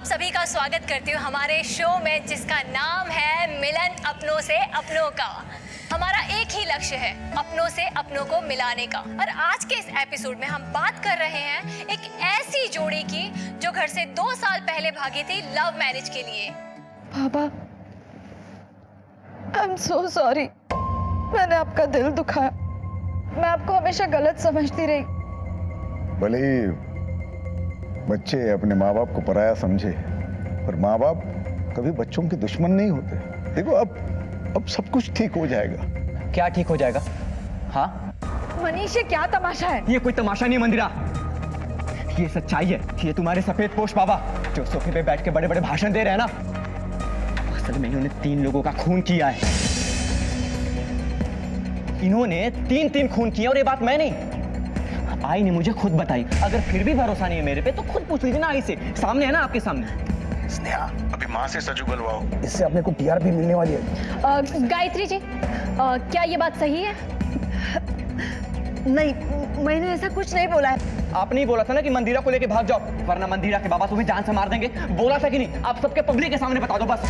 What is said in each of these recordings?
सभी का स्वागत करती हूँ हमारे शो में जिसका नाम है मिलन अपनों से अपनों का। हमारा एक ही लक्ष्य है, अपनों से अपनों को मिलाने का। और आज के इस एपिसोड में हम बात कर रहे हैं एक ऐसी जोड़ी की जो घर से 2 साल पहले भागी थी लव मैरिज के लिए। बाबा, आई एम सो सॉरी, मैंने आपका दिल दुखाया। मैं आपको हमेशा गलत समझती रही। भले ही बच्चे अपने माँ बाप को पराया समझे, पर माँ बाप कभी बच्चों के दुश्मन नहीं होते। देखो अब सब कुछ ठीक हो जाएगा। क्या ठीक हो जाएगा? हाँ, मनीष, ये क्या तमाशा है? ये कोई तमाशा नहीं मंदिरा, ये सच्चाई है। ये तुम्हारे सफेद पोश बाबा जो सोफे पे बैठ के बड़े बड़े भाषण दे रहे हैं ना, असल में इन्होंने 3 लोगों का खून किया है। इन्होंने 3 खून किया और ये बात मैं नहीं, आई ने मुझे खुद बताई। अगर फिर भी भरोसा नहीं है मेरे पे तो खुद पूछ लीजिए ना आई से, सामने है ना आपके सामने। स्नेहा, अभी माँ से सच उगलवाओ, इससे अपने को टीआरपी मिलने वाली है। गायत्री जी, क्या ये बात सही है? नहीं, मैंने ऐसा कुछ नहीं बोला है। आपने ही बोला था ना कि मंदिरा को लेके भाग जाओ, वरना मंदिरा के बाबा तुम्हें जान से मार देंगे। बोला था कि नहीं? आप सबके पब्लिक के सामने बता दो बस।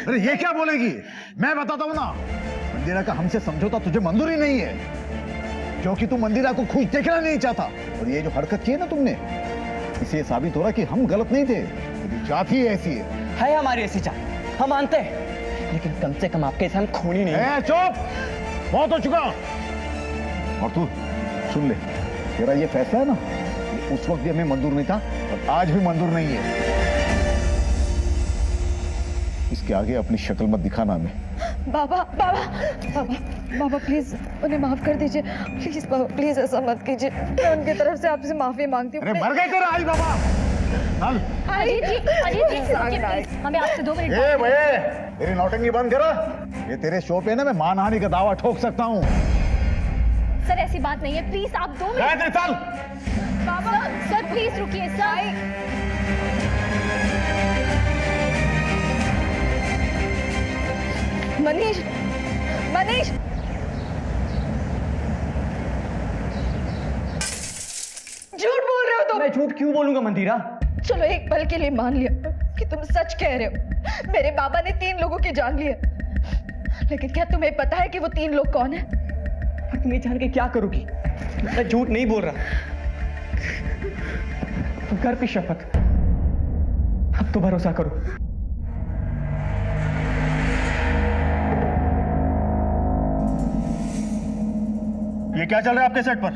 अरे ये क्या बोलेगी? मैं बताता हूँ ना, मंदिरा का हमसे समझौता तुझे मंजूर ही नहीं है, क्योंकि तू मंदिरा को खुश देखना नहीं चाहता। और ये जो हरकत की है ना तुमने, इससे साबित हो रहा कि हम गलत नहीं थे, तेरी चाहत ही ऐसी है हमारी ऐसी चाहत, हम मानते हैं, लेकिन कम से कम आपके साथ खूनी नहीं है। चुप, बहुत हो चुका। और तू सुन ले, तेरा ये फैसला है ना, ये उस वक्त भी हमें मंजूर नहीं था और आज भी मंजूर नहीं है। इसके आगे अपनी शक्ल मत दिखाना हमें। बाबा, बाबा, बाबा, बाबा प्लीज उन्हें माफ कर दीजिए। प्लीज बाबा, प्लीज ऐसा मत कीजिए। मैं उनकी तरफ से आपसे माफी मांगती हूँ। अरे मर गए तेरा आई बाबा। चल। अजीत जी, प्लीज, हमें आपसे 2 मिनट। ए भैया, तेरी नौटंकी बंद करा। ये तेरे शो पे ना मैं मानहानि का दावा ठोक सकता हूँ। सर ऐसी बात नहीं है, प्लीज आप 2 मिनट। चल। बाबा सर प्लीज रुकिए सर। मनीष, मनीष, झूठ बोल रहे हो तुम। मैं झूठ क्यों बोलूंगा मंदिरा? चलो एक पल के लिए मान लिया कि तुम सच कह रहे हो। मेरे बाबा ने 3 लोगों की जान ली है, लेकिन क्या तुम्हें पता है कि वो 3 लोग कौन है? पर तुम ये जान के क्या करोगी? मैं झूठ नहीं बोल रहा, घर की शपथ, अब तो भरोसा करो। ये क्या चल रहा है आपके सेट पर?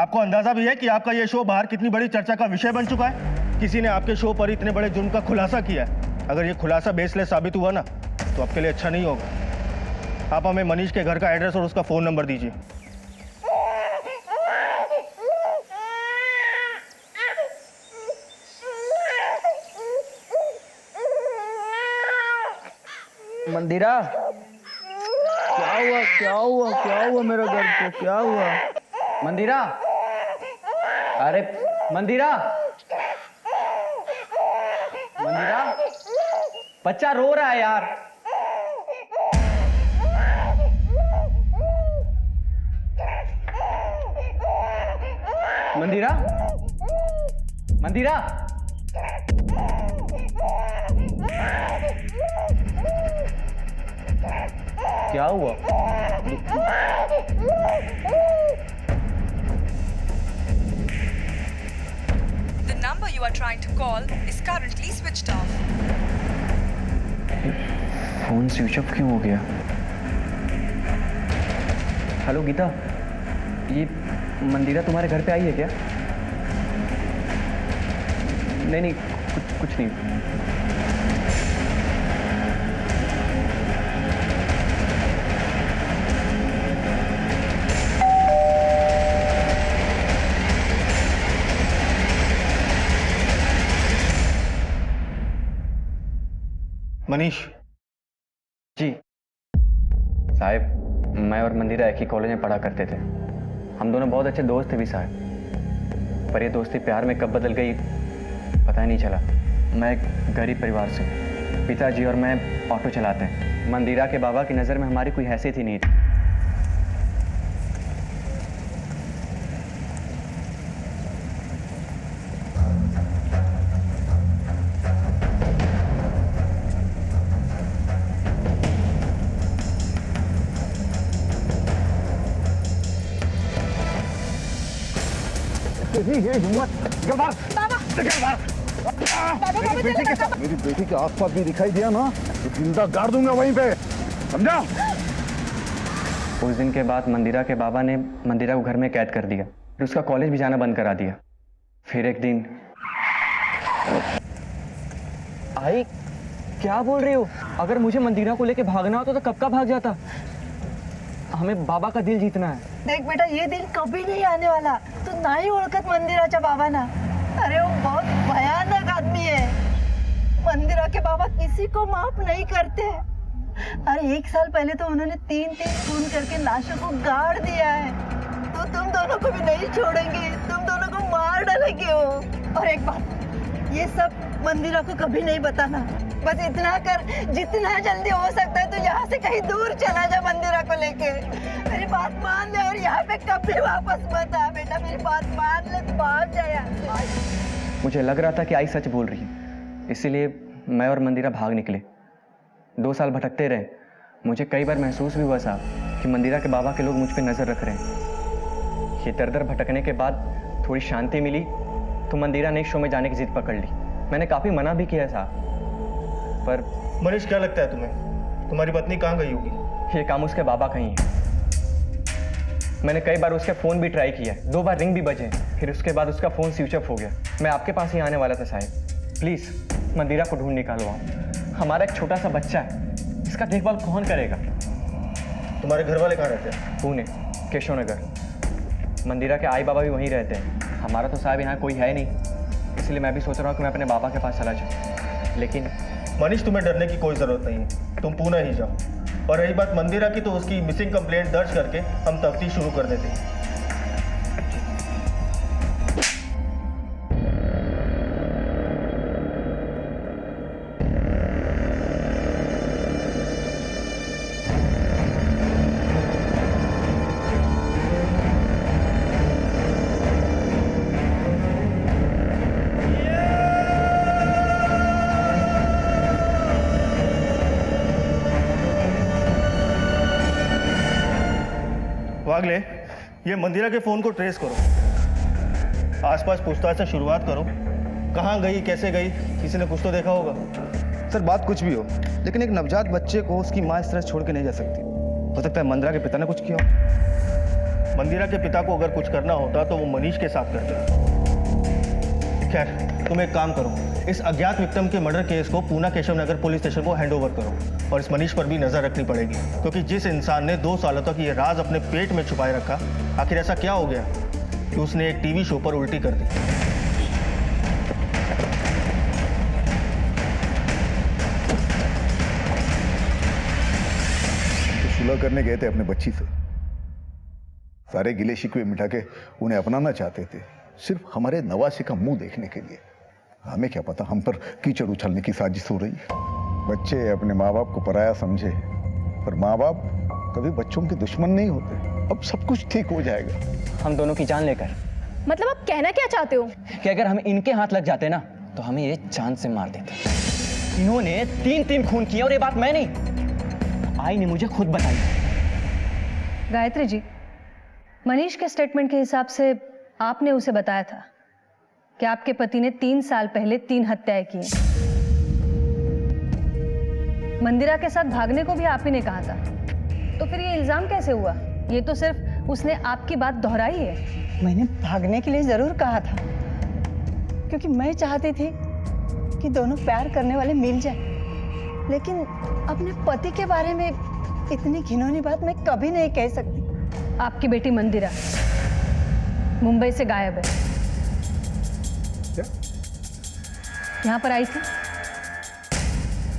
आपको अंदाजा भी है कि आपका ये शो बाहर कितनी बड़ी चर्चा का विषय बन चुका है? किसी ने आपके शो पर इतने बड़े जुर्म का खुलासा किया है। अगर ये खुलासा बेसलेस साबित हुआ ना, तो आपके लिए अच्छा नहीं होगा। आप हमें मनीष के घर का एड्रेस और उसका फोन नंबर दीजिए। मंदिरा, क्या हुआ मेरे घर को? क्या हुआ मंदिरा? अरे मंदिरा, मंदिरा, बच्चा रो रहा है यार। मंदिरा, मंदिरा, क्या हुआ? The number you are trying to call is currently switched off. Phone switch off क्यों हो गया? हेलो गीता, ये मंदिरा तुम्हारे घर पे आई है क्या? नहीं, कुछ नहीं। मनीष जी साहब, मैं और मंदिरा एक ही कॉलेज में पढ़ा करते थे। हम दोनों बहुत अच्छे दोस्त थे भी साहब, पर ये दोस्ती प्यार में कब बदल गई पता ही नहीं चला। मैं एक गरीब परिवार से, पिताजी और मैं ऑटो चलाते हैं। मंदिरा के बाबा की नज़र में हमारी कोई हैसियत ही नहीं थी। तेरी ये हिम्मत, निकल बाहर, निकल बाहर। मेरी बेटी के आसपास भी दिखाई दिया ना तो जिंदा गाड़ दूंगा वहीं पे, समझा? उस दिन के बाद मंदिरा के बाबा ने मंदिरा को घर में कैद कर दिया, फिर उसका कॉलेज भी जाना बंद करा दिया। फिर एक दिन आई, क्या बोल रही हो? अगर मुझे मंदिरा को लेके भागना होता तो कब का भाग जाता। हमें बाबा का दिल जीतना है। देख बेटा, ये दिन कभी नहीं आने वाला। तू नाही ओळखत मंदिराच्या बाबांना। अरे वो बहुत भयानक आदमी है। मंदिरा के बाबा किसी को माफ नहीं करते। अरे 1 साल पहले तो उन्होंने 3 खून करके लाशों को गाड़ दिया है। तो तुम दोनों को भी नहीं छोड़ेंगे, तुम दोनों को मार डालेंगे वो। और एक बात, ये सब मंदिरा को कभी नहीं बताना। बस इतना कर, जितना जल्दी हो सकता है तो यहाँ से कहीं दूर चला जा मंदिरा को लेके। मेरी बात मान ले और यहाँ पे कभी वापस मत आ बेटा। मेरी बात मान ले, तो भाग जा यहाँ से। मुझे लग रहा था कि आई सच बोल रही है, इसीलिए मैं और मंदिरा भाग निकले। 2 साल भटकते रहे। मुझे कई बार महसूस भी हुआ साहब कि मंदिरा के बाबा के लोग मुझ पर नजर रख रहे हैं। ये दर दर भटकने के बाद थोड़ी शांति मिली तो मंदिरा ने शो में जाने की जिद पकड़ ली। मैंने काफी मना भी किया साहब, पर मनीष, क्या लगता है तुम्हें, तुम्हारी पत्नी कहाँ गई होगी? ये काम उसके बाबा का ही है। मैंने कई बार उसके फोन भी ट्राई किया, 2 बार रिंग भी बजे, फिर उसके बाद उसका फोन स्विच ऑफ हो गया। मैं आपके पास ही आने वाला था साहब, प्लीज मंदिरा को ढूंढ निकालो आप। हमारा एक छोटा सा बच्चा है, इसका देखभाल कौन करेगा? तुम्हारे घर वाले कहाँ रहते हैं? पुणे, केशव नगर। मंदिरा के आई बाबा भी वहीं रहते हैं। हमारा तो साहब यहाँ कोई है नहीं, इसलिए मैं भी सोच रहा हूँ कि मैं अपने बाबा के पास चला जाऊँ। लेकिन मनीष, तुम्हें डरने की कोई जरूरत नहीं है, तुम पुणे ही जाओ। और रही बात मंदिरा की, तो उसकी मिसिंग कंप्लेंट दर्ज करके हम तफ्तीश शुरू कर देते हैं। वागले, ये मंदिरा के फोन को ट्रेस करो, आसपास पूछताछ से शुरुआत करो। कहाँ गई, कैसे गई, किसी ने कुछ तो देखा होगा। सर बात कुछ भी हो, लेकिन एक नवजात बच्चे को उसकी माँ इस तरह छोड़ के नहीं जा सकती। हो सकता है मंदिरा के पिता ने कुछ किया हो। मंदिरा के पिता को अगर कुछ करना होता तो वो मनीष के साथ करते। खैर, तुम एक काम करो, इस अज्ञात विक्टिम के मर्डर केस को पूना केशव नगर पुलिस स्टेशन को हैंडओवर करो। और इस मनीष पर भी नजर रखनी पड़ेगी, क्योंकि जिस इंसान ने 2 सालों तक ये राज अपने पेट में छुपाए रखा, आखिर ऐसा क्या हो गया कि उसने एक टीवी शो पर उल्टी कर दी। तो सुलह करने गए थे अपने बच्ची से, सारे गिले शिकवे मिटा के उन्हें अपनाना चाहते थे, सिर्फ हमारे नवासे का मुंह देखने के लिए। हमें क्या पता हम पर कीचड़ उछलने की साजिश हो रही है। बच्चे अपने माँ बाप को पराया समझे, पर माँ बाप कभी बच्चों के दुश्मन नहीं होते। अब सब कुछ ठीक हो जाएगा। हम दोनों की जान लेकर। मतलब आप कहना क्या चाहते हो? कि अगर हम इनके हाथ लग जाते ना तो हमें ये जान से मार देते। इन्होंने 3 खून किए और ये बात मैं नहीं, आई ने मुझे खुद बताई। गायत्री जी, मनीष के स्टेटमेंट के हिसाब से आपने उसे बताया था कि आपके पति ने 3 साल पहले 3 हत्याएं की। मंदिरा के साथ भागने को भी आप ही ने कहा था, तो फिर ये इल्जाम कैसे हुआ? ये तो सिर्फ उसने आपकी बात दोहराई है। मैंने भागने के लिए जरूर कहा था, क्योंकि मैं चाहती थी कि दोनों प्यार करने वाले मिल जाएं। लेकिन अपने पति के बारे में इतनी घिनौनी बात मैं कभी नहीं कह सकती। आपकी बेटी मंदिरा मुंबई से गायब है। क्या? यहाँ पर आई थी?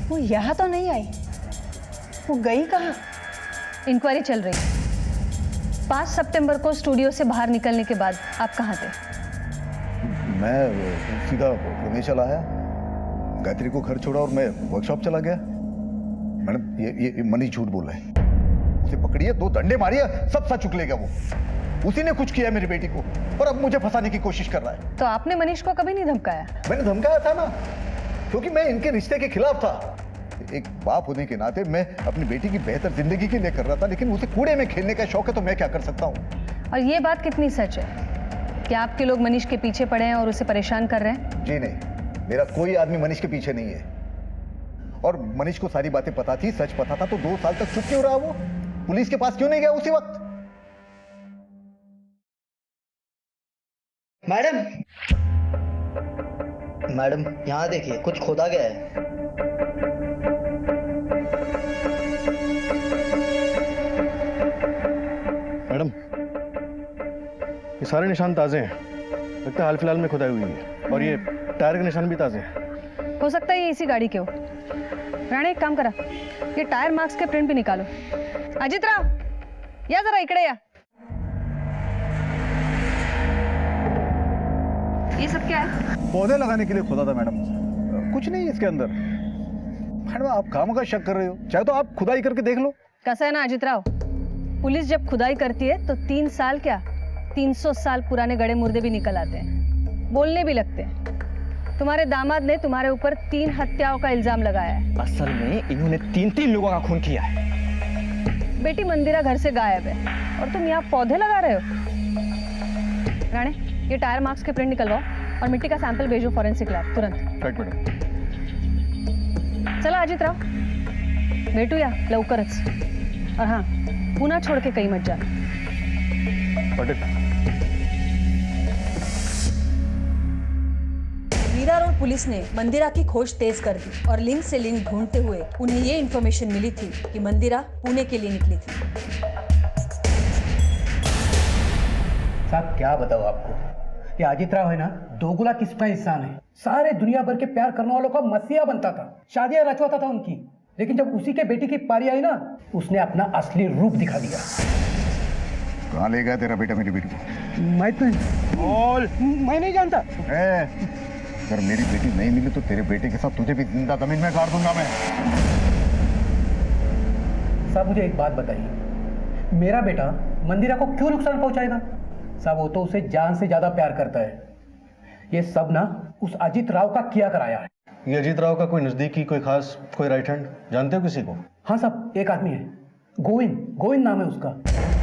वो यहाँ तो नहीं आई, वो गई कहाँ? इंक्वायरी चल रही है। 5 सितंबर को स्टूडियो से बाहर निकलने के बाद आप कहाँ थे? मैं सीधा पुणे चला आया, गायत्री को घर छोड़ा और मैं वर्कशॉप चला गया। मैडम, ये मनीष झूठ बोल रहा है। उसे पकड़िए, 2 डंडे मारिए, सब सच उगलेगा। वो उसी ने कुछ किया मेरी बेटी को, और अब मुझे फंसाने की कोशिश कर रहा है। तो आपने मनीष को कभी नहीं धमकाया? मैंने धमकाया था ना, क्योंकि मैं इनके रिश्ते के खिलाफ था। एक बाप होने के नाते मैं अपनी बेटी की बेहतर जिंदगी के लिए कर रहा था, लेकिन उसे कूड़े में खेलने का शौक है तो मैं क्या कर सकता हूँ। और ये बात कितनी सच है? क्या आपके लोग मनीष के पीछे पड़े हैं और उसे परेशान कर रहे हैं? जी नहीं, मेरा कोई आदमी मनीष के पीछे नहीं है। और मनीष को सारी बातें पता थी, सच पता था, तो 2 साल तक चुप क्यों रहा वो? पुलिस के पास क्यों नहीं गया उसी वक्त? मैडम, मैडम यहाँ देखिए, कुछ खोदा गया है। मैडम, ये सारे निशान ताजे हैं, लगता है हाल फिलहाल में खुदाई हुई है। और ये टायर के निशान भी ताजे हैं। हो सकता है ये इसी गाड़ी के हो। राणे एक काम करा, ये टायर मार्क्स के प्रिंट भी निकालो। अजित राव, या जरा इकडे या। ये सब क्या है? पौधे लगाने के लिए खोदा था मैडम, कुछ नहीं इसके अंदर। मैडम आप काम का शक कर रहे हो, चाहे तो आप खुदाई करके देख लो। कैसा है ना अजित राव, पुलिस जब खुदाई करती है तो 3 साल क्या 300 साल पुराने गड़े मुर्दे भी निकल आते हैं, बोलने भी लगते हैं। तुम्हारे दामाद ने तुम्हारे ऊपर 3 हत्याओं का इल्जाम लगाया है। असल में इन्होंने 3 लोगों का खून किया है। बेटी मंदिरा घर से गायब है और तुम यहाँ पौधे लगा रहे हो। राणे, ये टायर मार्क्स के प्रिंट निकलवाओ और मिट्टी का सैंपल भेजो फॉरेंसिक लैब तुरंत। Right madam. चला अजित राव, भेटूया लवकरच। और हाँ, पुन्हा छोड़ के कहीं मत जाना। मीरा रोड पुलिस ने मंदिरा की खोज तेज कर दी और लिंक से लिंक ढूंढते हुए उन्हें ये इन्फॉर्मेशन मिली थी कि मंदिरा पुणे के लिए निकली थी। साहब क्या बताओ आपको, ये अजित राव है ना, दोगुला किस्म का इंसान है। सारे दुनिया भर के प्यार करने वालों का मसीहा बनता था, शादियां रचवाता था उनकी। लेकिन जब उसी के बेटी की पारी आई ना, उसने अपना असली रूप दिखा दिया। कहाँ ले गया तेरा बेटा मेरी बेटी को? मैं नहीं जानता। अगर मेरी बेटी नहीं मिली तो तेरे बेटे के साथ तुझे भी जिंदा जमीन में गाड़ दूंगा मैं। साहब मुझे एक बात बताइए, मेरा बेटा मंदिरा को क्यों नुकसान पहुंचाएगा? साहब वो तो उसे जान से ज्यादा प्यार करता है। ये सब ना उस अजित राव का किया कराया है। ये अजीत राव का कोई नजदीकी, कोई खास, कोई राइट हैंड जानते हो किसी को? हाँ साहब, एक आदमी है, गोविंद नाम है उसका,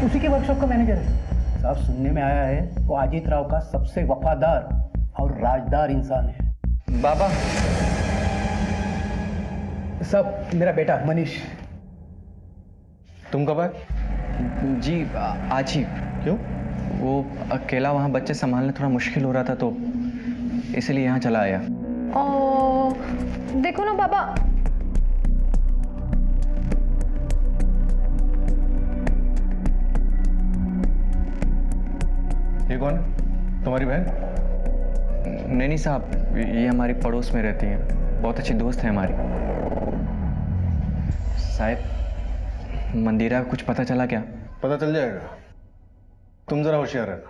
उसी के वर्कशॉप का मैनेजर है। साहब सुनने में आया है वो अजित राव का सबसे वफादार और राजदार इंसान है। बाबा, सब मेरा बेटा मनीष। तुम कब आए? जी आज ही। क्यों? वो अकेला वहाँ बच्चे संभालना थोड़ा मुश्किल हो रहा था, तो इसलिए यहाँ चला आया। देखो ना बाबा, ये कौन है? तुम्हारी बहन? नहीं साहब, ये हमारी पड़ोस में रहती हैं, बहुत अच्छी दोस्त है हमारी। साहब, मंदिरा का कुछ पता चला क्या? पता चल जाएगा, तुम जरा होशियार रहना।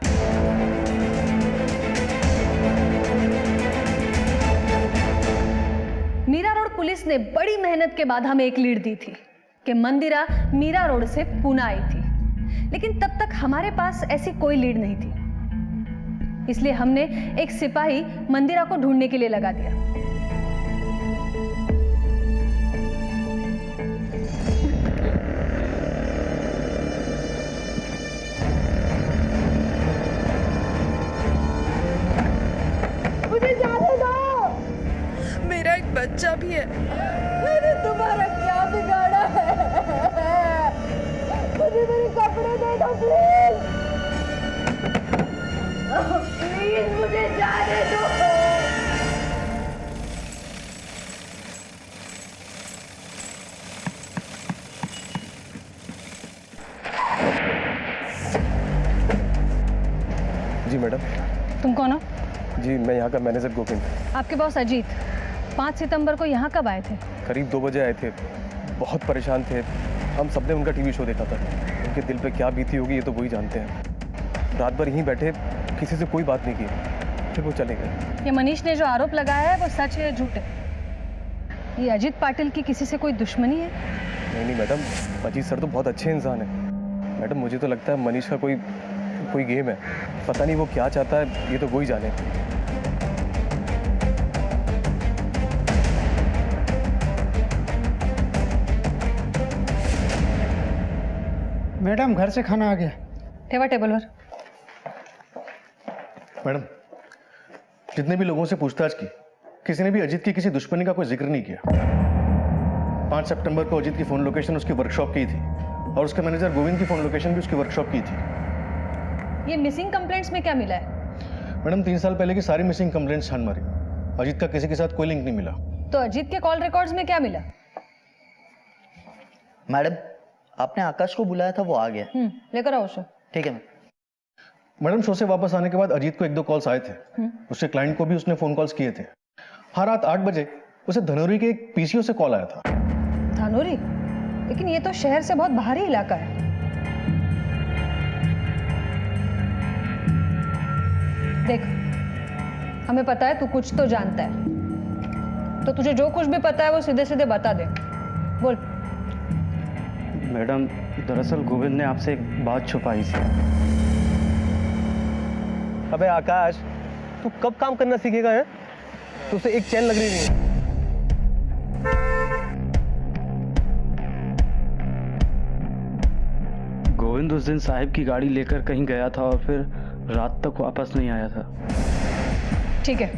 मीरा रोड पुलिस ने बड़ी मेहनत के बाद हमें एक लीड दी थी कि मंदिरा मीरा रोड से पुणे आई थी, लेकिन तब तक हमारे पास ऐसी कोई लीड नहीं थी। इसलिए हमने एक सिपाही मंदिरा को ढूंढने के लिए लगा दिया। मुझे जाने दो। मेरा एक बच्चा भी है। मैंने तुम्हारा क्या बिगाड़ा है? मुझे मेरे कपड़े दे दो प्लीज। प्लीज मुझे जाने दो। जी मैडम। तुम कौन हो? जी मैं यहाँ का मैनेजर गोविंद। आपके बॉस अजीत 5 सितंबर को यहाँ कब आए थे? करीब 2 बजे आए थे, बहुत परेशान थे। हम सबने उनका टीवी शो देखा था, उनके दिल पे क्या बीती होगी ये तो वही जानते हैं। रात भर यहीं बैठे, किसी से कोई बात नहीं की, फिर वो चले गए। ये मनीष ने जो आरोप लगाया है वो सच है या झूठ है? ये अजीत पाटिल की किसी से कोई दुश्मनी है? नहीं मैडम, अजीत सर तो बहुत अच्छे इंसान है। मैडम मुझे तो लगता है मनीष का कोई गेम है, पता नहीं वो क्या चाहता है, ये तो वही जाने। मैडम घर से खाना आ गया। ठेवा टेबलवर। मैडम, जितने भी लोगों से पूछताछ की, किसी ने भी अजीत की किसी दुश्मनी का कोई जिक्र नहीं किया। 5 सितंबर को अजीत की फोन लोकेशन उसकी वर्कशॉप की थी और उसके मैनेजर गोविंद की फोन लोकेशन भी उसकी वर्कशॉप की थी। ये मिसिंग कंप्लेंट्स में क्या मिला है? मैडम, 3 साल पहले की सारी मिसिंग कंप्लेंट्स छान मारी, अजीत का किसी के साथ कोई लिंक नहीं मिला। तो अजीत के कॉल रिकॉर्ड्स में क्या मिला? मैडम, आपने आकाश को बुलाया था, वो आ गया। लेकर आओ उसे। ठीक है। मैडम, शो से वापस आने के बाद अजीत को 1-2 कॉल्स आए थे। उसके क्लाइंट को भी उसने फोन कॉल्स किए थे। हाँ, रात 8 बजे उसे धनौरी के एक पीसीओ से कॉल आया था। धानोरी? लेकिन ये तो शहर से बहुत बाहरी इलाका है। देख, हमें पता है तू कुछ तो जानता है, तो तुझे जो कुछ भी पता है वो सीधे सीधे बता दे। बोल। मैडम, दरअसल गोविंद ने आपसे एक बात छुपाई थी। अबे आकाश, तू कब काम करना सीखेगा है? तुझसे एक चैन लग रही नहीं है। गोविंद उस दिन साहिब की गाड़ी लेकर कहीं गया था और फिर रात तक वापस नहीं आया था। ठीक है,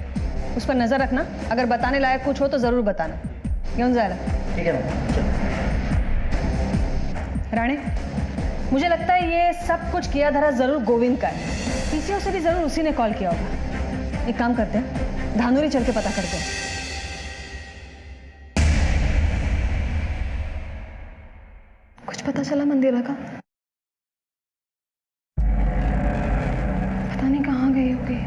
उस पर नजर रखना। अगर बताने लायक कुछ हो तो जरूर बताना। घेऊन जायला। ठीक है मैडम। राणे, मुझे लगता है ये सब कुछ किया धरा जरूर गोविंद का है। पीसीओ से भी जरूर उसी ने कॉल किया होगा। एक काम करते हैं, धानोरी चल के पता करते हैं। कुछ पता चला मंदिरा का? पता नहीं कहाँ गई होगी।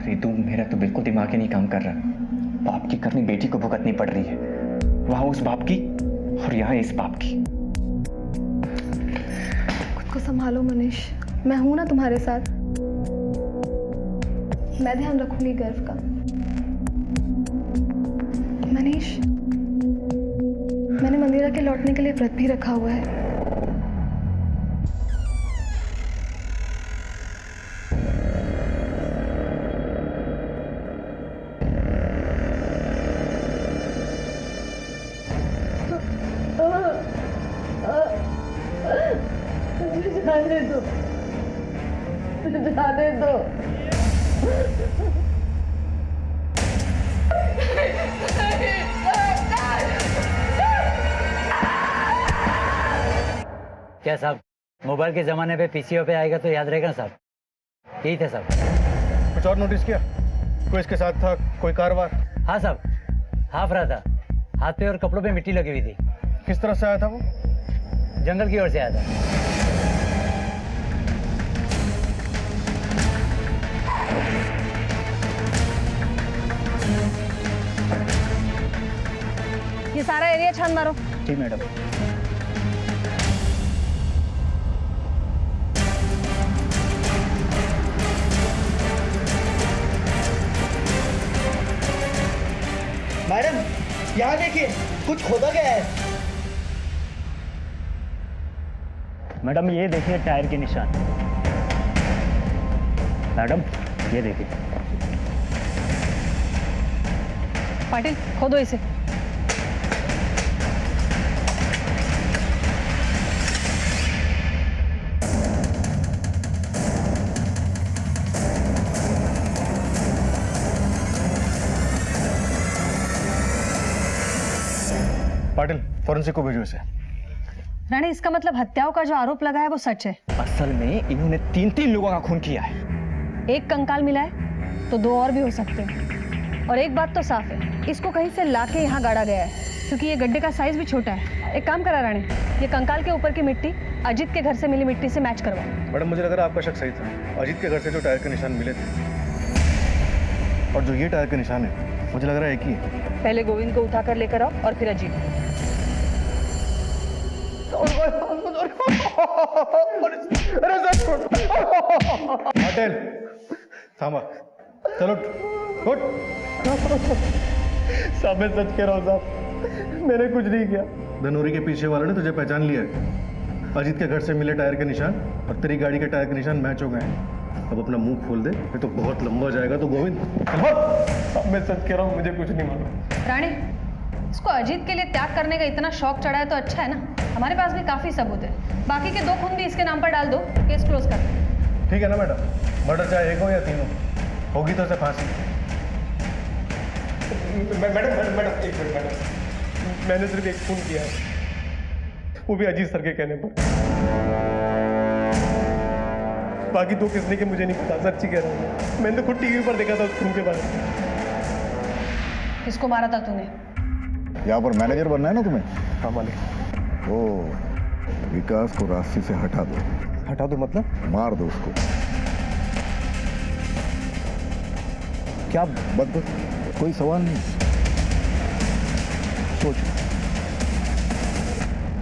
रितु, मेरा तो बिल्कुल दिमाग ही नहीं काम कर रहा। बाप की करनी बेटी को भुगतनी पड़ रही है, वहां उस बाप की और यहाँ इस बाप की। खुद को संभालो मनीष, मैं हूं ना तुम्हारे साथ। मैं ध्यान रखूंगी गर्व का। मनीष, मैंने मंदिरा के लौटने के लिए व्रत भी रखा हुआ है। जाने दो, जाने दो। क्या साहब, मोबाइल के जमाने पे पीसीओ पे आएगा तो याद रहेगा साहब? यही था साहब। कुछ और नोटिस किया? कोई इसके साथ था? कोई कारवार? हाँ साहब, हाफ रहा था, हाथ पे और कपड़ों पे मिट्टी लगी हुई थी। किस तरफ से आया था वो? जंगल की ओर से आया था। ये सारा एरिया छान मारो। जी मैडम। मैडम, यहाँ देखिए, कुछ खोदा गया है। मैडम, ये देखिए टायर के निशान। मैडम, ये देखिए। पाटिल, खोदो इसे। पाटिल, फॉरेंसिक को भेजो इसे। रानी, इसका मतलब हत्याओं का जो आरोप लगा है वो सच है? असल में इन्होंने 3 लोगों का खून किया है। एक कंकाल मिला है तो 2 और भी हो सकते हैं। और एक बात तो साफ है, इसको कहीं से लाके यहाँ गाड़ा गया है, क्योंकि ये गड्ढे का साइज भी छोटा है। एक काम करा रानी, ये कंकाल के ऊपर की मिट्टी अजीत के घर से मिली मिट्टी से मैच करवाओ। मैडम, मुझे लग रहा है आपका शक सही था। अजीत के घर से जो टायर के निशान मिले थे और जो ये टायर के निशान है, मुझे लग रहा है एक ही है। पहले गोविंद को उठाकर लेकर आओ और फिर अजीत। पाटिल, थामा। चलो उठ। साहब, मैं सच कह रहा हूँ साहब, मैंने कुछ नहीं किया। धनौरी के पीछे वाले ने तुझे पहचान लिया है। अजीत के घर से मिले टायर के निशान और तेरी गाड़ी के टायर के निशान मैच हो गए हैं। अब अपना मुंह खोल दे, ये तो बहुत लंबा जाएगा। तो गोविंद, साहब मैं सच कह रहा हूँ, मुझे कुछ नहीं मालूम। रानी, इसको अजीत के लिए त्याग करने का इतना शौक चढ़ा है तो अच्छा है ना, हमारे पास भी काफी सबूत है। बाकी के 2 खून भी इसके नाम पर डाल दो, केस क्लोज कर। ठीक है ना मैडम, मर्डर चाहे एक हो या 3 हो, होगी तो उसे फांसी। मैडम एक मिनट मैडम, मैंने सिर्फ एक खून किया है, वो भी अजीत सर के कहने पर। बाकी 2 किसने के मुझे नहीं पता, सच्ची कह रहा हूँ। मैंने तो खुद टीवी पर देखा था उस खून के बारे में। किसको मारा था तूने? यहाँ पर मैनेजर बनना है ना तुम्हें? हाँ मालिक। ओ, विकास को रास्ते से हटा दो। हटा दो मतलब? मार दो उसको। क्या बस, कोई सवाल नहीं, सोच।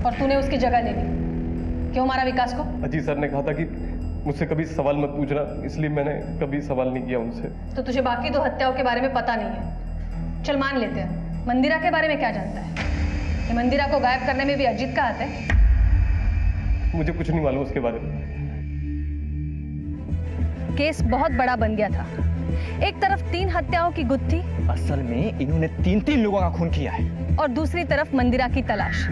और तूने उसकी जगह ले ली, क्यों मारा विकास को? अजीत सर ने कहा था कि मुझसे कभी सवाल मत पूछना, इसलिए मैंने कभी सवाल नहीं किया उनसे। तो तुझे बाकी 2 हत्याओं के बारे में पता नहीं है। चल मान लेते हैं, मंदिरा के बारे में क्या जानता है? ये मंदिरा को गायब करने में भी अजीत का हाथ है? मुझे कुछ नहीं मालूम उसके बारे में। केस बहुत बड़ा बन गया था। एक तरफ 3 हत्याओं की गुत्थी, असल में इन्होंने 3 लोगों का खून किया है, और दूसरी तरफ मंदिरा की तलाश।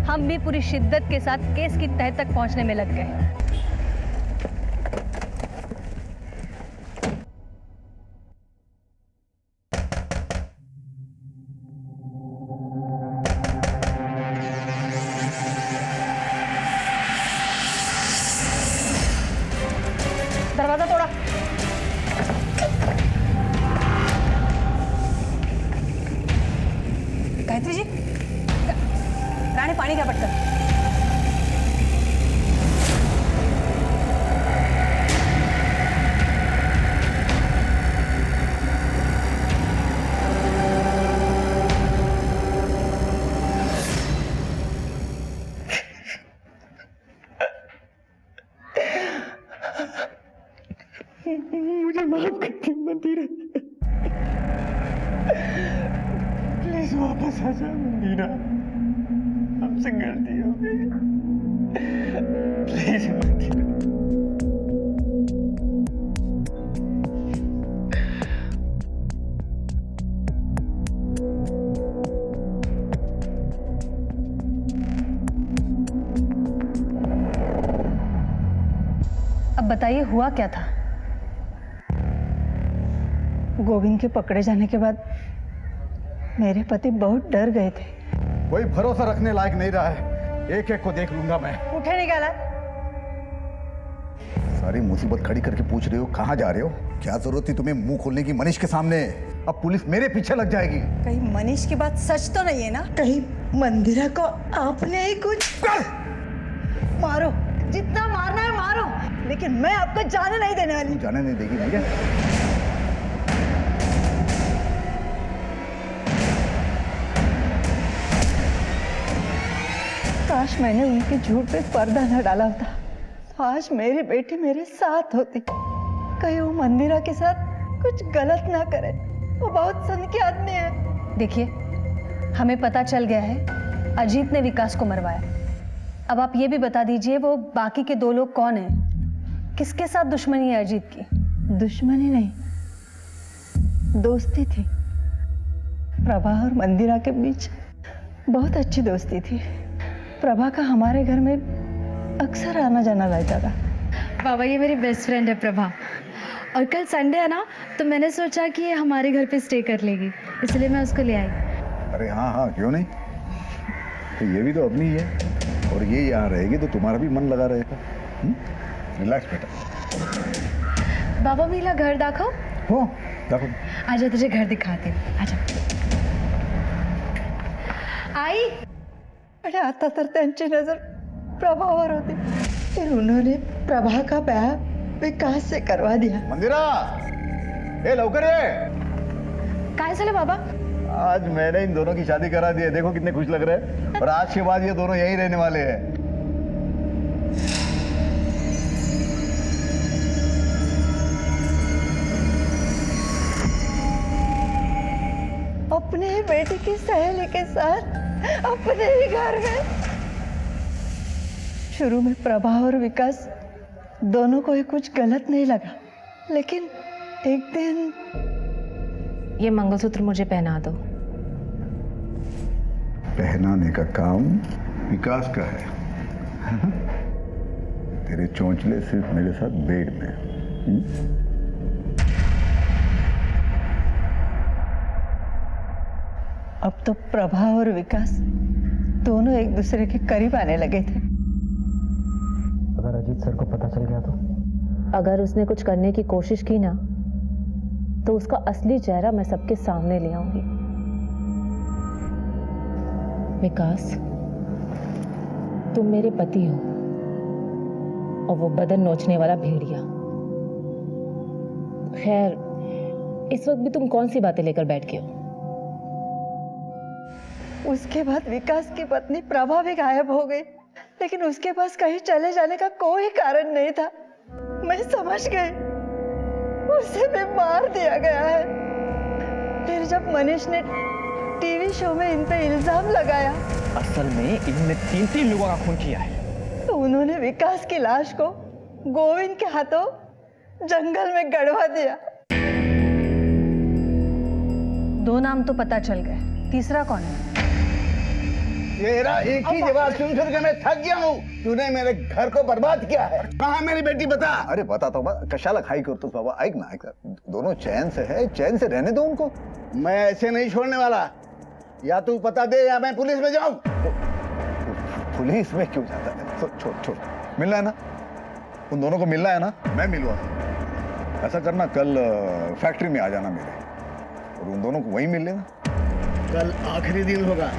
हम भी पूरी शिद्दत के साथ केस की तह तक पहुंचने में लग गए। दरवाजा तोड़ा। गायत्री जी, रानी पानी का बर्तन। मुझे माफ कर दे मंदिरा, प्लीज वापस आ जा मंदिरा, हमसे गलती हो गई, प्लीज मंदिरा। अब बताइए हुआ क्या था? गोविंद के पकड़े जाने के बाद मेरे पति बहुत डर गए थे। कोई भरोसा रखने लायक नहीं रहा है, एक एक को देख लूंगा मैं। उठे निकाला। सारी मुसीबत खड़ी करके पूछ रहे हो कहाँ जा रहे हो? क्या जरूरत थी तुम्हें मुंह खोलने की मनीष के सामने? अब पुलिस मेरे पीछे लग जाएगी। कहीं मनीष की बात सच तो नहीं है ना? कहीं मंदिरा को आपने ही कुछ? मारो, जितना मारना है मारो, लेकिन मैं आपको जाने नहीं देने वाली। जाने नहीं देगी मुझे? काश मैंने उनके झूठ पे पर्दा न डाला होता। आज मेरी बेटी मेरे साथ होती। कहीं वो मंदिरा के साथ कुछ गलत ना करे। वो बहुत सनकी आदमी है। देखिए, हमें पता चल गया है अजीत ने विकास को मरवाया। अब आप ये भी बता दीजिए वो बाकी के 2 लोग कौन हैं? किसके साथ दुश्मनी है अजीत की? दुश्मनी नहीं, दोस्ती थी। प्रभा और मंदिरा के बीच बहुत अच्छी दोस्ती थी। प्रभा का हमारे घर में अक्सर आना जाना रहता था। बाबा, ये मेरी बेस्ट फ्रेंड है प्रभा, और कल संडे है ना, तो मैंने सोचा कि ये हमारे घर पे स्टे कर लेगी, इसलिए मैं उसको ले आई। अरे हाँ हाँ, क्यों नहीं? तो ये भी तो अपनी ही है, और ये यहाँ रहेगी तो तुम्हारा भी मन लगा रहेगा। रिलैक्स बेटा। बाबा, मेरा घर दाखव। हो देखो, आजा तुझे घर दिखाती हूँ, आजा। आई। अरे आता तर त्यांची नजर प्रभावर होती, फिर उन्होंने प्रभा का ब्याह विकास से करवा दिया। मंदिरा, ए लवकर ये। काय झालं बाबा? आज मैंने इन दोनों की शादी करा दी है, देखो कितने खुश लग रहे हैं। और आज के बाद ये दोनों यहीं रहने वाले हैं। अपने ही बेटी की सहेली के साथ अपने ही घर में। शुरू में प्रभा और विकास दोनों को ही कुछ गलत नहीं लगा, लेकिन एक दिन। ये मंगलसूत्र मुझे पहना दो। पहनाने का काम विकास का है। तेरे चोंचले सिर्फ मेरे साथ बेड में। अब तो प्रभा और विकास दोनों एक दूसरे के करीब आने लगे थे। अगर अजीत सर को पता चल गया तो? अगर उसने कुछ करने की कोशिश की ना, तो उसका असली चेहरा मैं सबके सामने ले आऊंगी। विकास, तुम मेरे पति हो और वो बदन नोचने वाला भेड़िया। खैर, इस वक्त भी तुम कौन सी बातें लेकर बैठ गए हो? उसके बाद विकास की पत्नी प्रभा भी गायब हो गई, लेकिन उसके पास कहीं चले जाने का कोई कारण नहीं था। मैं समझ गई, उसे भी मार दिया गया है। फिर जब मनीष ने टीवी शो में इन पे इल्जाम लगाया, असल में इन्होंने 3 लोगों का खून किया है। तो उन्होंने विकास की लाश को गोविंद के हाथों जंगल में गड़वा दिया। 2 नाम तो पता चल गए, तीसरा कौन है? तेरा एक ही जवाब सुन सुन के मैं थक गया हूँ। तूने मेरे घर को बर्बाद किया है। कहाँ मेरी बेटी बता? अरे बता तो कशाला खाई करतोस बाबा, ऐक ना ऐक, दोनों चैन से है, चैन से रहने दो उनको। मैं ऐसे नहीं छोड़ने वाला, या तू पता दे या मैं पुलिस में जाऊं। पुलिस में क्यों जाता है? छोड़ छोड़, मिलना है ना उन दोनों को, मिलना है ना, मैं मिलवा। ऐसा करना, कल फैक्ट्री में आ जाना मेरे, और उन दोनों को वहीं मिल लेना। कल आखिरी दिन होगा।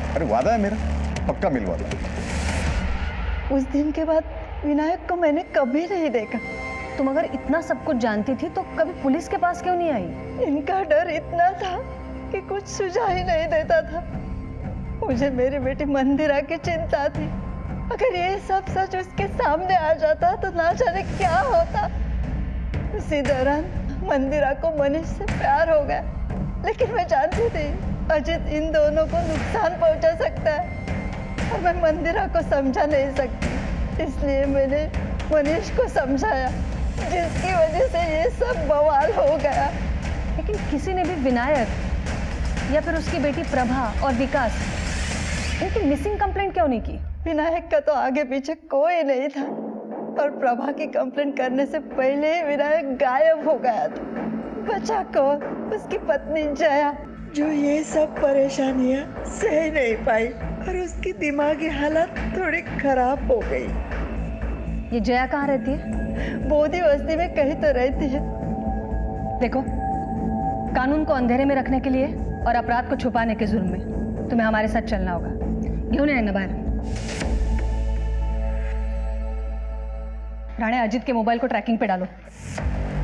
अरे वादा है मेरा, पक्का मिलवाता। उस दिन के बाद विनायक को मैंने कभी नहीं देखा। तुम अगर इतना सब कुछ जानती थी तो कभी पुलिस के पास क्यों नहीं आई? इनका डर इतना था कि कुछ सुझाव ही नहीं देता था। मुझे मेरी बेटी मंदिरा की चिंता थी। अगर ये सब सच उसके सामने आ जाता तो ना जाने क्या होता। उसी दौरान मंदिरा को मनीष से प्यार हो गया, लेकिन मैं जानती थी अजित इन दोनों को नुकसान पहुंचा सकता है और मैं मंदिरा को समझा नहीं सकती। इसलिए मैंने मनीष को समझाया, जिसकी वजह से ये सब बवाल हो गया। लेकिन किसी ने भी विनायक या फिर उसकी बेटी प्रभा और विकास, इनकी मिसिंग कंप्लेंट क्यों नहीं की? विनायक का तो आगे पीछे कोई नहीं था, और प्रभा की कंप्लेंट करने से पहले ही विनायक गायब हो गया था। बचा को उसकी पत्नी जया, जो ये सब परेशानियां सह नहीं पाई और उसकी दिमागी हालत थोड़ी खराब हो गई। ये जया कहाँ रहती है? बोधी बस्ती में कहीं तो रहती है। देखो, कानून को अंधेरे में रखने के लिए और अपराध को छुपाने के जुर्म में तुम्हें हमारे साथ चलना होगा। क्यों नहीं बाहर? राणे, अजित के मोबाइल को ट्रैकिंग पे डालो,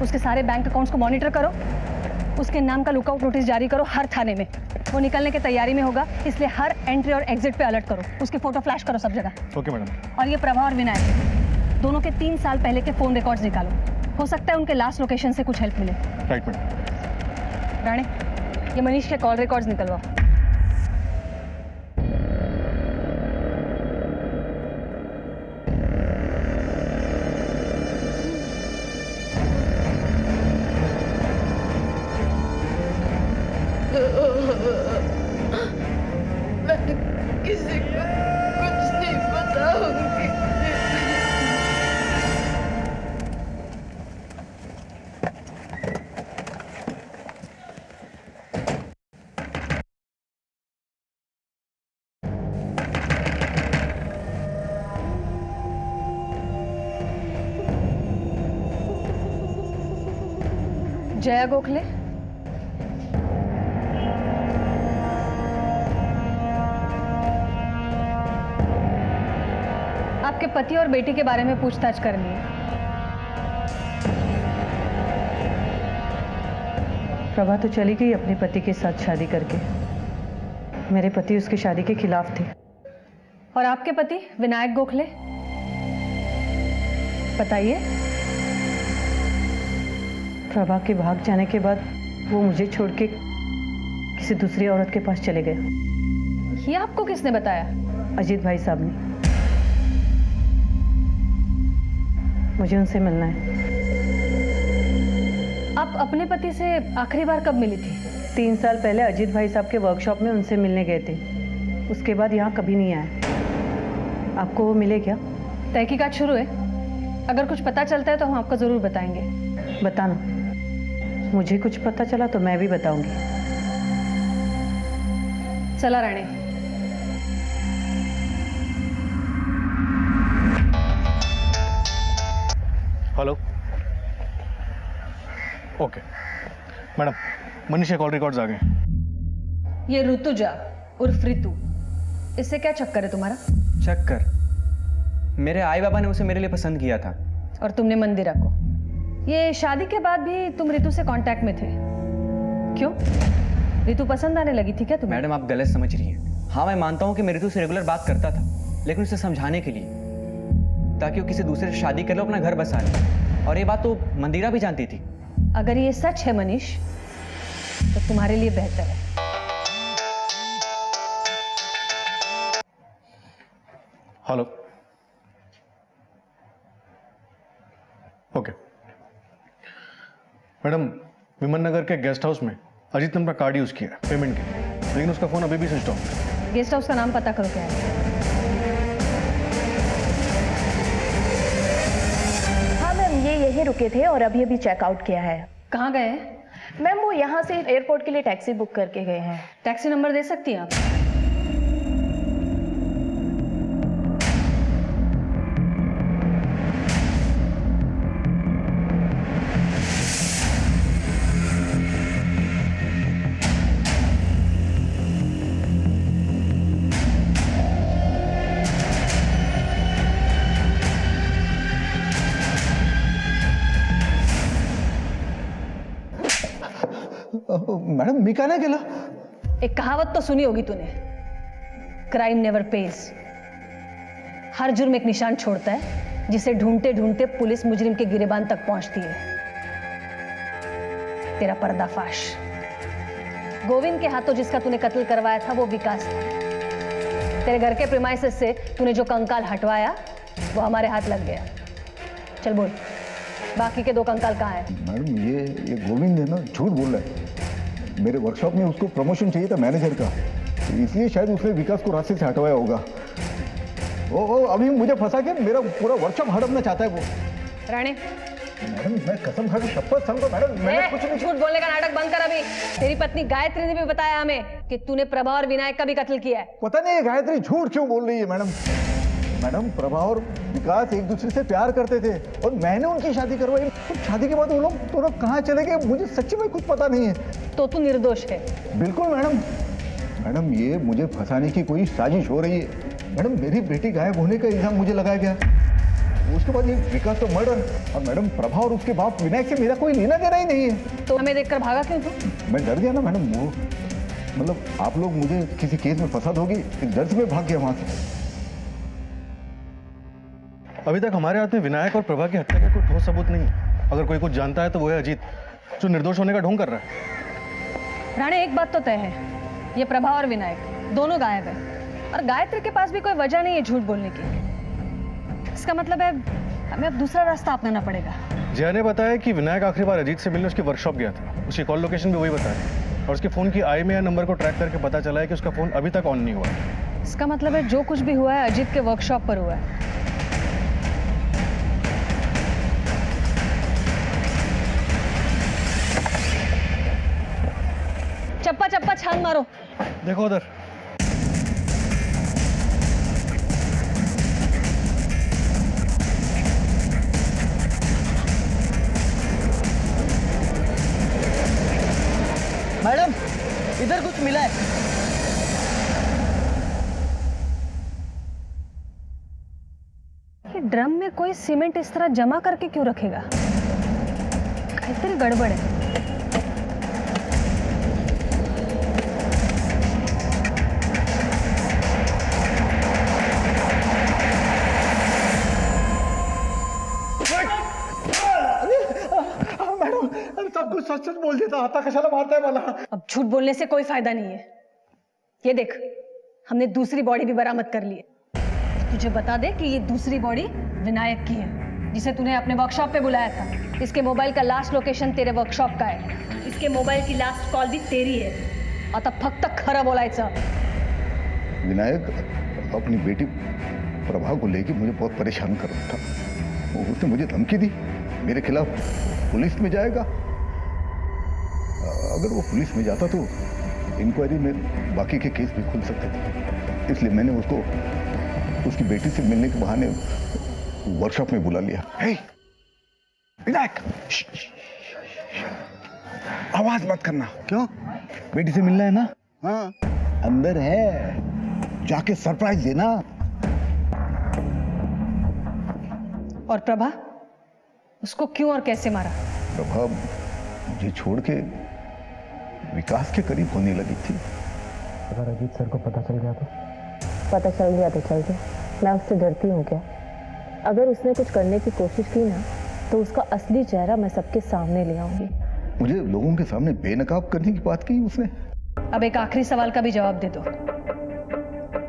उसके सारे बैंक अकाउंट्स को मॉनिटर करो, उसके नाम का लुकआउट नोटिस जारी करो हर थाने में। वो निकलने की तैयारी में होगा, इसलिए हर एंट्री और एग्जिट पे अलर्ट करो। उसकी फोटो फ्लैश करो सब जगह। Okay madam. और ये प्रभा और विनायक दोनों के 3 साल पहले के फोन रिकॉर्ड्स निकालो, हो सकता है उनके लास्ट लोकेशन से कुछ हेल्प मिले। Right madam. राणे, ये मनीष के कॉल रिकॉर्ड्स निकलवाओ। किसी को कुछ नहीं बताऊंगी। जया गोखले, आपके पति और बेटी के बारे में पूछताछ करनी है। प्रभा तो चली गई अपने पति के साथ शादी करके। मेरे पति उसकी शादी के खिलाफ थे। और आपके पति विनायक गोखले, बताइए। प्रभा के भाग जाने के बाद वो मुझे छोड़ के किसी दूसरी औरत के पास चले गए। ये आपको किसने बताया? अजीत भाई साहब ने। मुझे उनसे मिलना है। आप अपने पति से आखिरी बार कब मिली थी? 3 साल पहले अजीत भाई साहब के वर्कशॉप में उनसे मिलने गए थे। उसके बाद यहाँ कभी नहीं आए। आपको वो मिले क्या? तहकीकात शुरू है। अगर कुछ पता चलता है तो हम आपको ज़रूर बताएंगे। बताना, मुझे कुछ पता चला तो मैं भी बताऊंगी। चला Rane. Hello. Okay madam, Manisha call records आ गए। ये ऋतुजा उर्फ ऋतु, इससे क्या चक्कर है तुम्हारा? चक्कर? मेरे आई बाबा ने उसे मेरे लिए पसंद किया था। और तुमने मंदिरा को। ये शादी के बाद भी तुम ऋतु से कांटेक्ट में थे, क्यों? ऋतु पसंद आने लगी थी क्या तुम्हें? मैडम आप गलत समझ रही हैं। हाँ मैं मानता हूँ कि मैं ऋतु से रेगुलर बात करता था, लेकिन उसे समझाने के लिए, ताकि वो किसी दूसरे से शादी कर लो, अपना घर बसा ले। और ये बात तो मंदिरा भी जानती थी। अगर ये सच है मनीष, तो तुम्हारे लिए बेहतर है। हेलो। ओके मैडम, विमन नगर के गेस्ट हाउस में अजीत ने अपना कार्ड यूज किया पेमेंट के लिए, लेकिन उसका फोन अभी भी स्विच ऑफ है। गेस्ट हाउस का नाम पता करो क्या है। हाँ मैम, ये यहीं रुके थे और अभी अभी चेकआउट किया है। कहाँ गए? मैम वो यहाँ से एयरपोर्ट के लिए टैक्सी बुक करके गए हैं। टैक्सी नंबर दे सकती हैं आप? मैडम मी का नाही केलं? एक कहावत तो सुनी होगी तूने, क्राइम नेवर पेज। हर जुर्म एक निशान छोड़ता है, जिसे ढूंढते ढूंढते पुलिस मुजरिम के गिरेबान तक पहुंचती है। तेरा पर्दाफाश। गोविंद के हाथों जिसका तूने कत्ल करवाया था वो विकास था। तेरे घर के प्रीमाइसेस से तूने जो कंकाल हटवाया वो हमारे हाथ लग गया। चल बोल, बाकी के 2 कंकाल कहाँ हैं? मैडम ये गोविंद है ना, झूठ बोल रहा है। मेरे वर्कशॉप में उसको प्रमोशन चाहिए था मैनेजर का, इसलिए शायद उसने विकास को रास्ते से हटवाया होगा। ओ अभी मुझे फंसा के मेरा पूरा वर्कशॉप हड़पना चाहता है वो। राणे, मैडम मैं कसम खा के शपथ समझो मैडम, मैंने कुछ नहीं। झूठ बोलने का नाटक बंद कर अभी। तेरी पत्नी गायत्री ने भी बताया हमें कि तूने प्रभा और विनायक का भी कत्ल किया है। पता नहीं गायत्री झूठ क्यों बोल रही है मैडम। मैडम प्रभा और विकास एक दूसरे से प्यार करते थे और मैंने उनकी शादी करवाई। तो शादी के बाद वो लोग दोनों कहाँ चले गए मुझे सच्ची में कुछ पता नहीं है। तो तू निर्दोष है? बिल्कुल मैडम। मैडम ये मुझे फंसाने की कोई साजिश हो रही है। मैडम मेरी बेटी गायब होने का इल्जाम मुझे लगाया गया, उसके बाद ये विकास का मर्डर, और मैडम प्रभा और उसके बाप विनायक से मेरा कोई लेना देना ही नहीं है। तो हमें देखकर भागा क्यों तू? मैं डर गया ना मैडम, वो मतलब आप लोग मुझे किसी केस में फंसा दोगे, इस डर से मैं भाग गया वहां से। अभी तक हमारे हाथ में विनायक और प्रभा की हत्या का कोई ठोस सबूत नहीं है। अगर कोई कुछ जानता है तो वो है अजीत, जो निर्दोष होने का ढोंग कर रहा है। राणे एक बात तो तय है, ये प्रभा और विनायक दोनों गायब है और गायत्री के पास भी कोई वजह नहीं है झूठ बोलने की। इसका मतलब है हमें अब दूसरा रास्ता अपनाना पड़ेगा। जया ने बताया कि विनायक आखिरी बार अजीत से मिलने उसकी वर्कशॉप गया था। उसकी कॉल लोकेशन भी वही बताया और उसके फोन की IMEI नंबर को ट्रैक करके पता चला है कि उसका फोन अभी तक ऑन नहीं हुआ है। इसका मतलब है जो कुछ भी हुआ है अजीत के वर्कशॉप पर हुआ है। चप्पा चप्पा छान मारो। देखो उधर। मैडम इधर कुछ मिला है। ये ड्रम में कोई सीमेंट इस तरह जमा करके क्यों रखेगा? काफी गड़बड़ है। सब कुछ सच सच बोल देता, आता कशाला मारता है मला। अब झूठ बोलने से कोई फायदा नहीं है। ये देख, हमने दूसरी बॉडी भी बरामद कर ली है। तुझे बता दे कि ये दूसरी बॉडी विनायक की है, जिसे तूने अपने वर्कशॉप पे बुलाया था। इसके मोबाइल का लास्ट लोकेशन तेरे वर्कशॉप का है। इसके मोबाइल की लास्ट कॉल भी तेरी है। आता फक्त खरं बोलायचं। विनायक अपनी बेटी प्रभा को लेके मुझे बहुत परेशान कर रहा था। उसने मुझे धमकी दी, मेरे खिलाफ पुलिस में जाएगा। अगर वो पुलिस में जाता तो इंक्वायरी में बाकी के केस भी खुल सकते थे, इसलिए मैंने उसको उसकी बेटी से मिलने के बहाने वर्कशॉप में बुला लिया। हे विनायक, आवाज मत करना। क्यों? बेटी से मिलना है ना? हाँ, अंदर है, जाके सरप्राइज देना। और प्रभा, उसको क्यों और कैसे मारा? प्रभा मुझे छोड़ के विकास के करीब होने लगी थी। अगर अजीत सर को पता चल गया तो? पता चल गया तो चल गया, मैं उससे डरती हूँ क्या? अगर उसने कुछ करने की कोशिश की ना तो उसका असली चेहरा मैं सबके सामने ले आऊंगी। मुझे लोगों के सामने बेनकाब करने की बात की उसने। अब एक आखिरी सवाल का भी जवाब दे दो,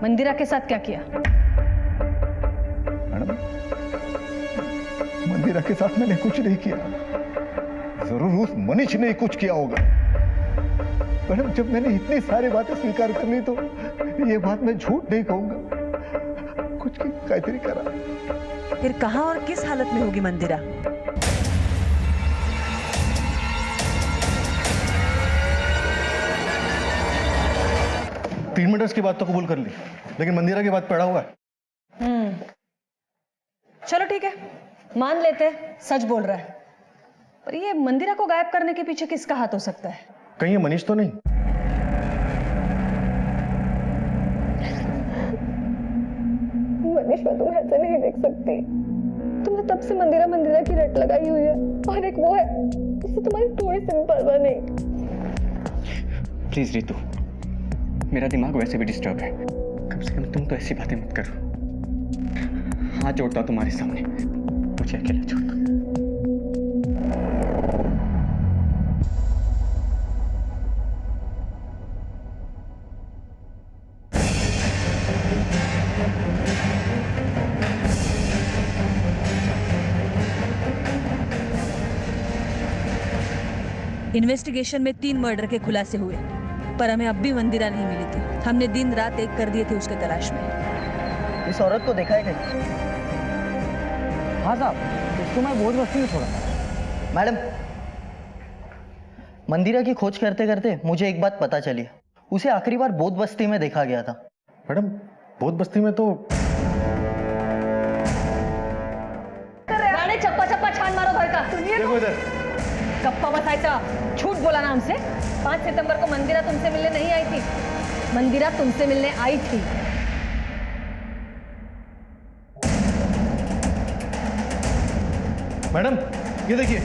मंदिरा के साथ क्या किया? मैडम, मंदिरा के साथ मैंने कुछ नहीं किया। जरूर उस मनीष ने कुछ किया होगा। मैडम, जब मैंने इतनी सारी बातें स्वीकार कर ली तो ये बात मैं झूठ नहीं कहूंगा। कुछ की कायतरी करा। फिर कहाँ और किस हालत में होगी मंदिरा? तीन मिनट की बात तो कबूल कर ली, लेकिन मंदिरा की बात पड़ा हुआ है। चलो ठीक है, मान लेते हैं सच बोल रहा है, पर ये मंदिरा को गायब करने के पीछे किसका हाथ हो सकता है? कहीं ये मनीष तो नहीं? मनीष, मैं तुम्हें ऐसे नहीं देख सकती। तुमने तब से मंदिरा मंदिरा की रट लगाई हुई है, और एक वो है जिससे तुम्हारी थोड़ी सी भी परवाह नहीं। प्लीज रितु, मेरा दिमाग वैसे भी डिस्टर्ब है, कम से कम तुम तो ऐसी बातें मत करो। हाथ जोड़ता तुम्हारे सामने, मुझे अकेला छोड़ दो। इन्वेस्टिगेशन में 3 मर्डर के खुलासे हुए, पर हमें अब भी मंदिरा नहीं मिली थी। हमने दिन रात एक कर दिए थे उसके तलाश में। इस औरत को देखा है कहीं? हाँ साहब, इसको मैं बोझ बस्ती में छोड़ा। मैडम, मंदिरा की खोज करते करते मुझे एक बात पता चली। उसे आखिरी बार बोध बस्ती में देखा गया था। मैडम, बोध बस्ती में तो राणे, चप्पा चप्पा छान मारो घर का। देखो इधर, गप्पा बसायचा, झूठ बोला ना हमसे। 5 सितंबर को मंदिरा तुमसे मिलने नहीं आई थी, मंदिरा तुमसे मिलने आई थी। मैडम ये देखिए।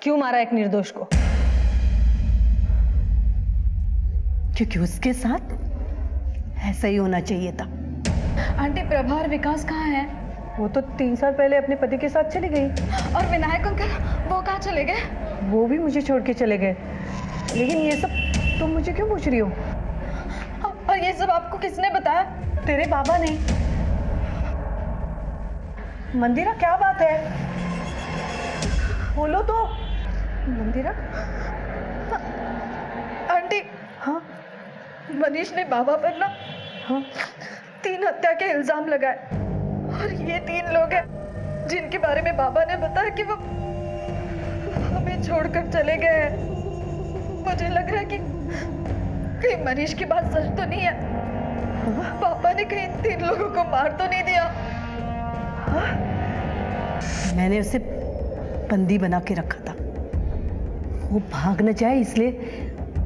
क्यों मारा एक निर्दोष को? क्योंकि उसके साथ ऐसा ही होना चाहिए था। आंटी, प्रभा और विकास कहाँ हैं? वो तो 3 साल पहले अपने पति के साथ चली गई। और विनायक अंकल, वो कहाँ चले गए? वो भी मुझे छोड़ के चले गए। लेकिन ये सब तुम मुझे क्यों पूछ रही हो? और ये सब आपको किसने बताया? तेरे बाबा ने। मंदिरा, क्या बात है? बोलो तो। मंदिरा? आंटी, हाँ? मनीष ने बाबा पर ना 3 हत्या के इल्जाम लगाए, और ये 3 लोग हैं जिनके बारे में बाबा ने बताया कि वो हमें छोड़कर चले गए हैं। मुझे लग रहा है कि कहीं मनीष की बात सच तो नहीं है। पापा ने कहीं 3 लोगों को मार तो नहीं दिया? मैंने उसे बंदी बना के रखा था, वो भाग न जाए इसलिए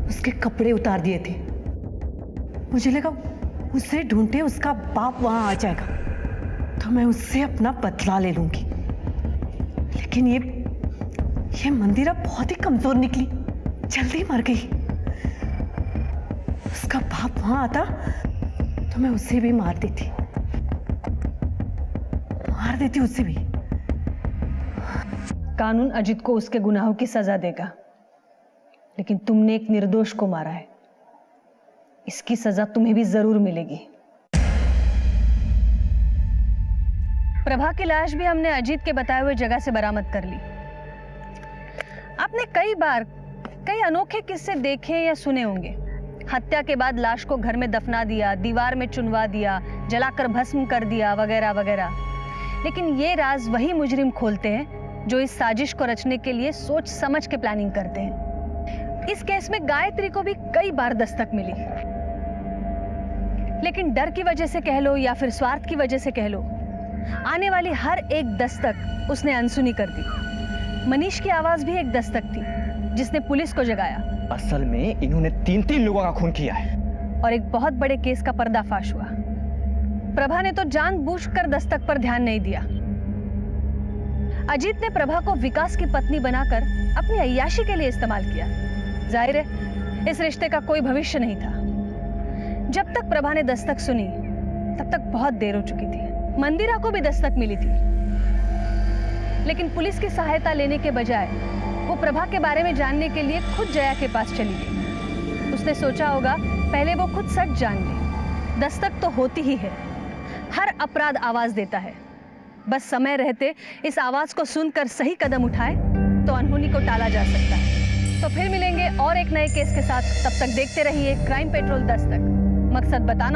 उसके कपड़े उतार दिए थे। मुझे लगा उसे ढूंढते उसका बाप वहां आ जाएगा तो मैं उससे अपना बदला ले लूंगी। लेकिन ये मंदिरा बहुत ही कमजोर निकली, जल्दी मर गई। उसका बाप वहां आता तो मैं उसे भी मार देती उसे भी। कानून अजित को उसके गुनाहों की सजा देगा, लेकिन तुमने एक निर्दोष को मारा है, इसकी सजा तुम्हें भी जरूर मिलेगी। प्रभा की लाश भी हमने अजीत के बताए हुए जगह से बरामद कर ली। आपने कई बार कई अनोखे किस्से देखे या सुने होंगे। हत्या के बाद लाश को घर में दफना दिया, दीवार में चुनवा दिया, जलाकर भस्म कर दिया, वगैरह वगैरह। लेकिन ये राज वही मुजरिम खोलते हैं जो इस साजिश को रचने के लिए सोच समझ के प्लानिंग करते हैं। इस केस में गायत्री को भी कई बार दस्तक मिली, लेकिन डर की वजह से कह लो या फिर स्वार्थ की वजह से कह लो, आने वाली हर एक दस्तक उसने अनसुनी कर दी। मनीष की आवाज भी एक दस्तक थी जिसने पुलिस को जगाया। असल में इन्होंने 3 लोगों का खून किया है और एक बहुत बड़े केस का पर्दाफाश हुआ। प्रभा ने तो जानबूझकर दस्तक पर ध्यान नहीं दिया। अजीत ने प्रभा को विकास की पत्नी बनाकर अपनी अय्याशी के लिए इस्तेमाल किया। जाहिर है इस रिश्ते का कोई भविष्य नहीं था। जब तक प्रभा ने दस्तक सुनी तब तक बहुत देर हो चुकी थी। मंदिरा को भी दस्तक मिली थी, लेकिन पुलिस की सहायता लेने के बजाय वो प्रभा के बारे में जानने के लिए खुद जया के पास चली गई। उसने सोचा होगा पहले वो खुद सच जान ले। दस्तक तो होती ही है, हर अपराध आवाज देता है। बस समय रहते इस आवाज को सुनकर सही कदम उठाए तो अनहोनी को टाला जा सकता है। तो फिर मिलेंगे और एक नए केस के साथ। तब तक देखते रहिए क्राइम पेट्रोल दस्तक। मकसद बताना